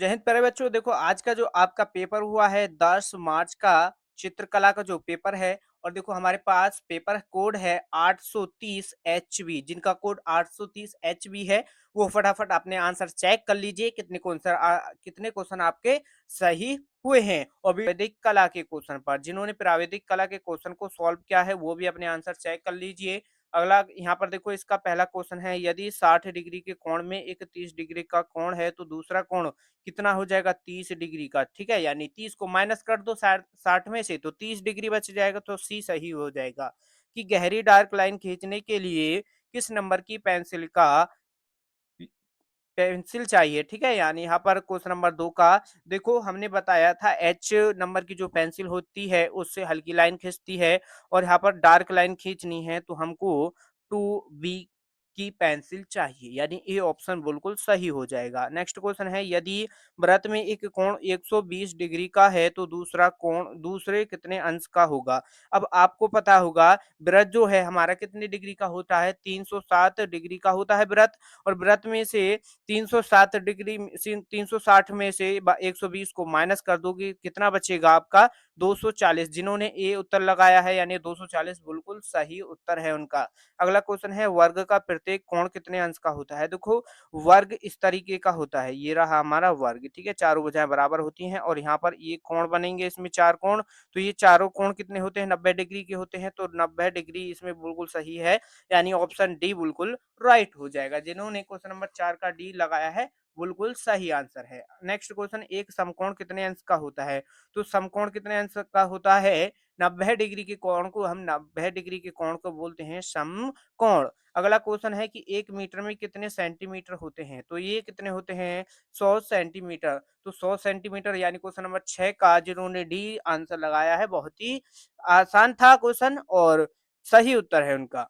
जय हिंद प्यारे बच्चों। देखो आज का जो आपका पेपर हुआ है 10 मार्च का चित्रकला का जो पेपर है, और देखो हमारे पास पेपर कोड है 830 HB। जिनका कोड 830 HB है वो फटाफट अपने आंसर चेक कर लीजिए कितने क्वेश्चन आपके सही हुए हैं। और प्रावैधिक कला के क्वेश्चन पर जिन्होंने प्रावैधिक कला के क्वेश्चन को सॉल्व किया है वो भी अपने आंसर चेक कर लीजिए। अगला यहाँ पर देखो, इसका पहला क्वेश्चन है, यदि 60 डिग्री के कोण में एक 30 डिग्री का कोण है तो दूसरा कोण कितना हो जाएगा 30 डिग्री का। ठीक है, यानी 30 को माइनस कर दो 60 में से तो 30 डिग्री बच जाएगा, तो सी सही हो जाएगा। कि गहरी डार्क लाइन खींचने के लिए किस नंबर की पेंसिल चाहिए। ठीक है, यानी यहाँ पर क्वेश्चन नंबर 2 का देखो, हमने बताया था एच नंबर की जो पेंसिल होती है उससे हल्की लाइन खींचती है, और यहाँ पर डार्क लाइन खींचनी है तो हमको 2B की पेंसिल चाहिए, यानी ए ऑप्शन बिल्कुल सही हो जाएगा। नेक्स्ट क्वेश्चन है, यदि वृत्त में एक कोण 120 डिग्री का है तो दूसरा कोण दूसरे कितने अंश का होगा। अब आपको पता होगा वृत्त जो है हमारा कितने डिग्री का होता है, 307 डिग्री का होता है वृत्त। और वृत्त में से 307 डिग्री 360 में से 120 को माइनस कर दोगे, कितना बचेगा आपका 240। जिन्होंने ए उत्तर लगाया है यानी 240 बिल्कुल सही उत्तर है उनका। अगला क्वेश्चन है, वर्ग का प्रत्येक कोण कितने अंश का होता है। देखो वर्ग इस तरीके का होता है, ये रहा हमारा वर्ग। ठीक है, चारों भुजाएं बराबर होती हैं और यहाँ पर ये कोण बनेंगे, इसमें चार कोण, तो ये चारों कोण कितने होते हैं 90 डिग्री के होते हैं, तो 90 डिग्री इसमें बिल्कुल सही है, यानी ऑप्शन डी बिल्कुल राइट हो जाएगा। जिन्होंने क्वेश्चन नंबर 4 का डी लगाया है बिल्कुल सही आंसर है। नेक्स्ट क्वेश्चन, एक समकोण कितने अंश का होता है। तो समकोण कितने अंश का होता है, 90 डिग्री के कोण को हम 90 डिग्री के कोण को बोलते हैं समकोण। अगला क्वेश्चन है कि 1 मीटर में कितने सेंटीमीटर होते हैं। तो ये कितने होते हैं 100 सेंटीमीटर। तो 100 सेंटीमीटर यानी क्वेश्चन नंबर 6 का जिन्होंने डी आंसर लगाया है, बहुत ही आसान था क्वेश्चन और सही उत्तर है उनका।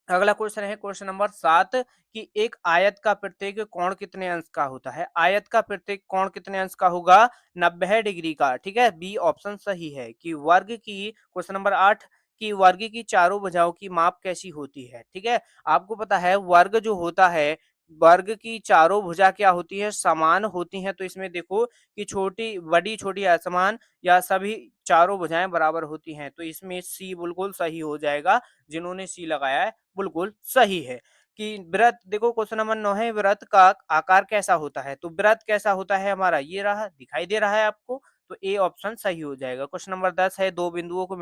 अगला क्वेश्चन है क्वेश्चन नंबर 7, कि एक आयत का प्रत्येक कोण कितने अंश का होता है। आयत का प्रत्येक कोण कितने अंश का होगा 90 डिग्री का। ठीक है, बी ऑप्शन सही है। कि वर्ग की क्वेश्चन नंबर 8, कि वर्ग की चारों भुजाओं की माप कैसी होती है। ठीक है, आपको पता है वर्ग जो होता है, वर्ग की चारों भुजा क्या होती है, समान होती हैं। तो इसमें देखो कि छोटी बड़ी छोटी असमान या सभी चारों भुजाएं बराबर होती हैं, तो इसमें सी बिल्कुल सही हो जाएगा। जिन्होंने सी लगाया है बिल्कुल सही है। कि व्रत देखो क्वेश्चन नंबर 9 है, व्रत का आकार कैसा होता है। तो व्रत कैसा होता है हमारा, ये रहा, दिखाई दे रहा है आपको, तो ए ऑप्शन सही हो जाएगा। क्वेश्चन नंबर 10 है, दो बिंदुओं को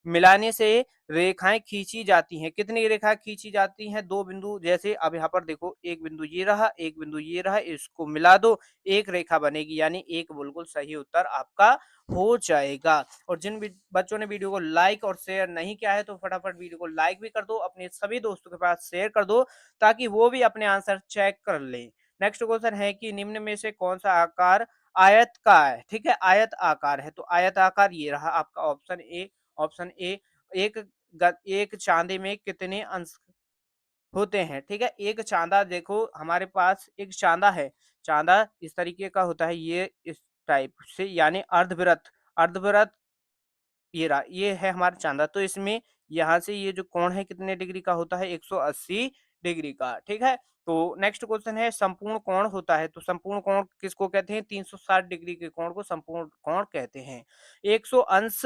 मिलाने से रेखाएं खींची जाती हैं। कितनी रेखा खींची जाती हैं, दो बिंदु, जैसे अब यहाँ पर देखो एक बिंदु ये रहा, एक बिंदु ये रहा, इसको मिला दो, एक रेखा बनेगी, यानी एक बिल्कुल सही उत्तर आपका हो जाएगा। और जिन बच्चों ने वीडियो को लाइक और शेयर नहीं किया है तो फटाफट वीडियो को लाइक भी कर दो, अपने सभी दोस्तों के पास शेयर कर दो, ताकि वो भी अपने आंसर चेक कर ले। नेक्स्ट क्वेश्चन है कि निम्न में से कौन सा आकार आयत का है। ठीक है, आयत आकार है, तो आयत आकार ये रहा आपका ऑप्शन ए। ऑप्शन ए, एक एक चांदे में कितने अंश होते हैं। ठीक है, एक चांदा देखो हमारे पास एक चांदा है, चांदा इस तरीके का होता है, ये इस टाइप से, यानी अर्धवृत्त। अर्धवृत्त ये रहा, ये है हमारा चांदा, तो इसमें यहाँ से ये जो कोण है कितने डिग्री का होता है 180 डिग्री का। ठीक है, तो नेक्स्ट क्वेश्चन है, संपूर्ण कोण होता है। तो संपूर्ण कोण किसको कहते हैं, 360 डिग्री के कोण को संपूर्ण कोण कहते हैं। 100 अंश,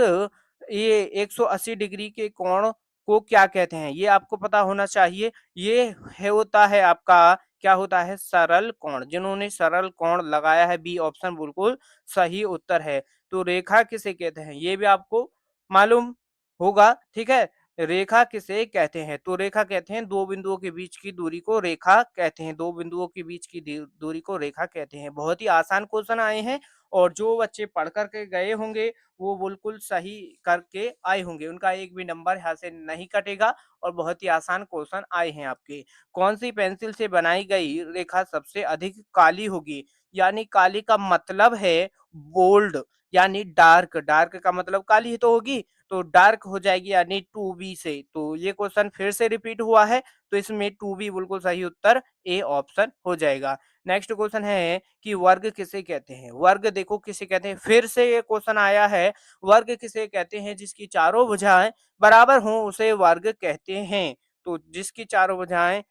ये 180 डिग्री के कोण को क्या कहते हैं, ये आपको पता होना चाहिए। ये होता है आपका, क्या होता है, सरल कोण। जिन्होंने सरल कोण लगाया है, बी ऑप्शन बिल्कुल सही उत्तर है। तो रेखा किसे कहते हैं, ये भी आपको मालूम होगा। ठीक है, रेखा किसे कहते हैं, तो रेखा कहते हैं दो बिंदुओं के बीच की दूरी को रेखा कहते हैं। दो बिंदुओं के बीच की दूरी को रेखा कहते हैं। बहुत ही आसान क्वेश्चन आए हैं, और जो बच्चे पढ़ करके गए होंगे वो बिल्कुल सही करके आए होंगे, उनका एक भी नंबर यहाँ से नहीं कटेगा। और बहुत ही आसान क्वेश्चन आए हैं आपके। कौन सी पेंसिल से बनाई गई रेखा सबसे अधिक काली होगी। यानी काली का मतलब है बोल्ड, यानी डार्क। डार्क का मतलब काली ही तो होगी, तो डार्क हो जाएगी यानी 2B से। तो ये क्वेश्चन फिर से रिपीट हुआ है, तो इसमें 2B बिल्कुल सही उत्तर ए ऑप्शन हो जाएगा। नेक्स्ट क्वेश्चन है कि वर्ग किसे कहते हैं। वर्ग देखो किसे कहते हैं, फिर से ये क्वेश्चन आया है। वर्ग किसे कहते हैं, जिसकी चारों भुजाएं बराबर हों उसे वर्ग कहते हैं। तो जिसकी चारों भुजाएं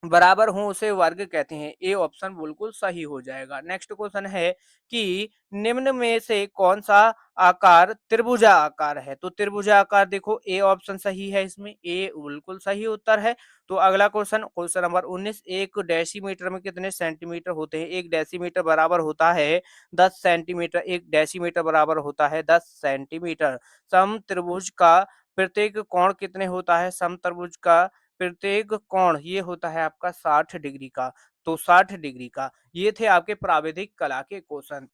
बराबर हों उसे वर्ग कहते हैं। ए ऑप्शन बिल्कुल सही हो जाएगा। नेक्स्ट क्वेश्चन है कि निम्न में से कौन-सा आकार त्रिभुजाकार है? तो त्रिभुजाकार देखो ए ऑप्शन सही है इसमें, ए बिल्कुल सही उत्तर है। तो अगला क्वेश्चन, क्वेश्चन नंबर 19, 1 डेसीमीटर में कितने सेंटीमीटर होते हैं? 1 डेसीमीटर बराबर होता है 10 सेंटीमीटर, 1 डेसीमीटर बराबर होता है 10 सेंटीमीटर। समत्रिभुज का प्रत्येक कोण कितने होता है? समत्रिभुज का प्रत्येक कोण ये होता है आपका 60 डिग्री का, तो 60 डिग्री का। ये थे आपके प्राविधिक कला के क्वेश्चन।